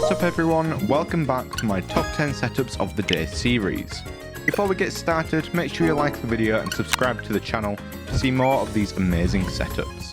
What's up everyone, welcome back to my top 10 setups of the day series. Before we get started, make sure you like the video and subscribe to the channel to see more of these amazing setups.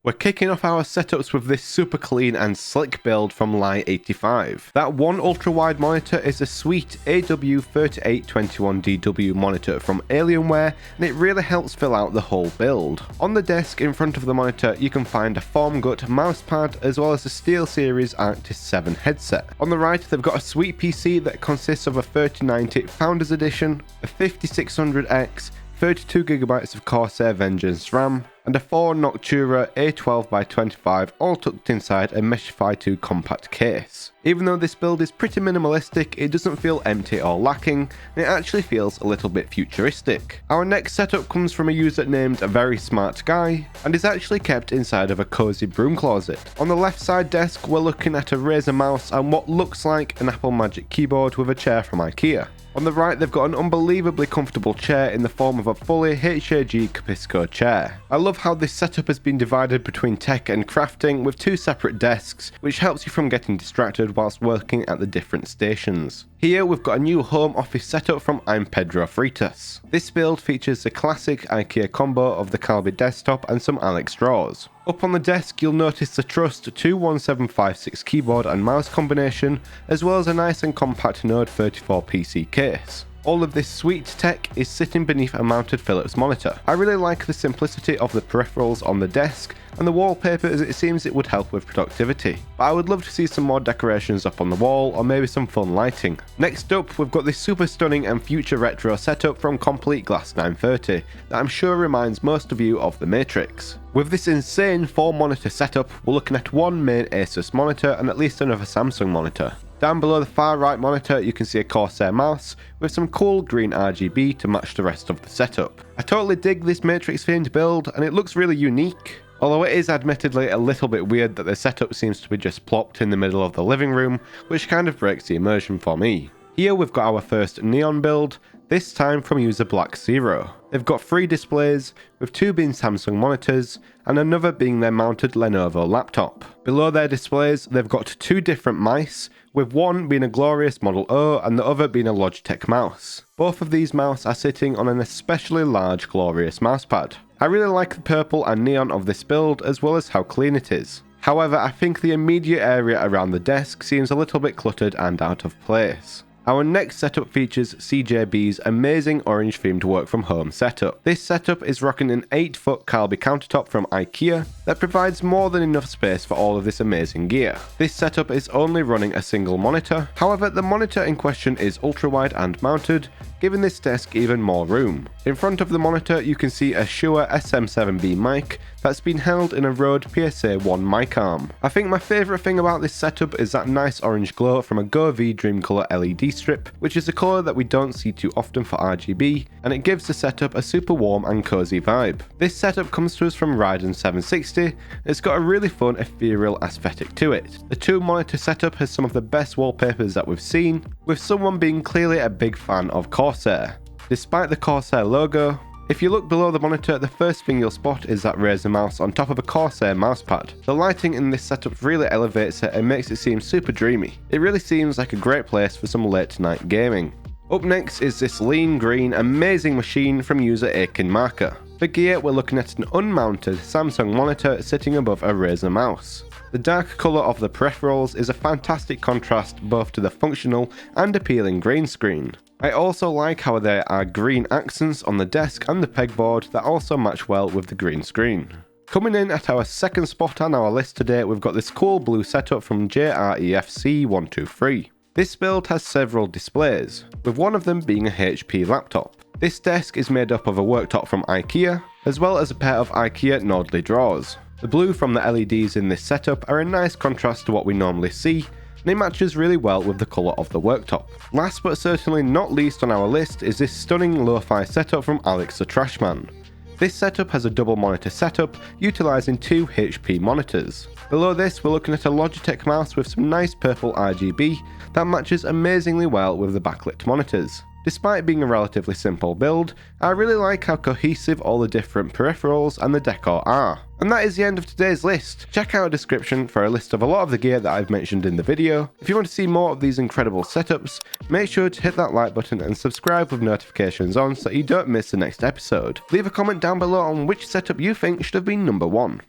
We're kicking off our setups with this super clean and slick build from Lie85. That one ultra-wide monitor is a sweet AW3821DW monitor from Alienware, and it really helps fill out the whole build. On the desk in front of the monitor you can find a Formgut mousepad as well as a SteelSeries Arctis 7 headset. On the right they've got a sweet PC that consists of a 3090 Founders Edition, a 5600X, 32GB of Corsair Vengeance RAM, and a 4 Noctura A12x25 all tucked inside a Meshify 2 compact case. Even though this build is pretty minimalistic, it doesn't feel empty or lacking, and it actually feels a little bit futuristic. Our next setup comes from a user named A Very Smart Guy, and is actually kept inside of a cozy broom closet. On the left side desk we're looking at a Razer mouse and what looks like an Apple Magic keyboard with a chair from IKEA. On the right they've got an unbelievably comfortable chair in the form of a fully HAG Capisco chair. I love how this setup has been divided between tech and crafting with two separate desks, which helps you from getting distracted whilst working at the different stations. Here we've got a new home office setup from I'm Pedro Freitas. This build features the classic IKEA combo of the Calvi desktop and some Alex drawers. Up on the desk you'll notice the Trust 21756 keyboard and mouse combination, as well as a nice and compact Node 34 PC case. All of this sweet tech is sitting beneath a mounted Philips monitor. I really like the simplicity of the peripherals on the desk, and the wallpaper as it seems it would help with productivity. But I would love to see some more decorations up on the wall or maybe some fun lighting. Next up we've got this super stunning and future retro setup from Complete Glass 930 that I'm sure reminds most of you of The Matrix. With this insane 4 monitor setup we're looking at one main Asus monitor and at least another Samsung monitor. Down below the far right monitor you can see a Corsair mouse with some cool green RGB to match the rest of the setup. I totally dig this Matrix themed build and it looks really unique. Although it is admittedly a little bit weird that the setup seems to be just plopped in the middle of the living room, which kind of breaks the immersion for me. Here we've got our first Neon build, this time from user Black Zero. They've got 3 displays, with 2 being Samsung monitors and another being their mounted Lenovo laptop. Below their displays they've got 2 different mice, with one being a Glorious Model O and the other being a Logitech mouse. Both of these mice are sitting on an especially large Glorious mousepad. I really like the purple and neon of this build as well as how clean it is. However, I think the immediate area around the desk seems a little bit cluttered and out of place. Our next setup features CJB's amazing orange themed work from home setup. This setup is rocking an 8-foot Calvi countertop from IKEA that provides more than enough space for all of this amazing gear. This setup is only running a single monitor, however the monitor in question is ultra wide and mounted, giving this desk even more room. In front of the monitor you can see a Shure SM7B mic that's been held in a Rode PSA 1 mic arm. I think my favourite thing about this setup is that nice orange glow from a Goode Dreamcolor LED strip, which is a colour that we don't see too often for RGB, and it gives the setup a super warm and cozy vibe. This setup comes to us from Ryzen 760, and it's got a really fun ethereal aesthetic to it. The 2 monitor setup has some of the best wallpapers that we've seen, with someone being clearly a big fan of Corsair. Despite the Corsair logo, if you look below the monitor, the first thing you'll spot is that Razer mouse on top of a Corsair mousepad. The lighting in this setup really elevates it and makes it seem super dreamy. It really seems like a great place for some late night gaming. Up next is this lean green amazing machine from user Akin Marker. For gear we're looking at an unmounted Samsung monitor sitting above a Razer mouse. The dark colour of the peripherals is a fantastic contrast both to the functional and appealing green screen. I also like how there are green accents on the desk and the pegboard that also match well with the green screen. Coming in at our second spot on our list today we've got this cool blue setup from JREFC123. This build has several displays, with one of them being a HP laptop. This desk is made up of a worktop from IKEA, as well as a pair of IKEA Nordly drawers. The blue from the LEDs in this setup are a nice contrast to what we normally see, and it matches really well with the colour of the worktop. Last but certainly not least on our list is this stunning lo-fi setup from Alex the Trashman. This setup has a double monitor setup utilising 2 HP monitors. Below this we're looking at a Logitech mouse with some nice purple RGB that matches amazingly well with the backlit monitors. Despite being a relatively simple build, I really like how cohesive all the different peripherals and the decor are. And that is the end of today's list. Check out the description for a list of a lot of the gear that I've mentioned in the video. If you want to see more of these incredible setups, make sure to hit that like button and subscribe with notifications on so you don't miss the next episode. Leave a comment down below on which setup you think should have been number 1.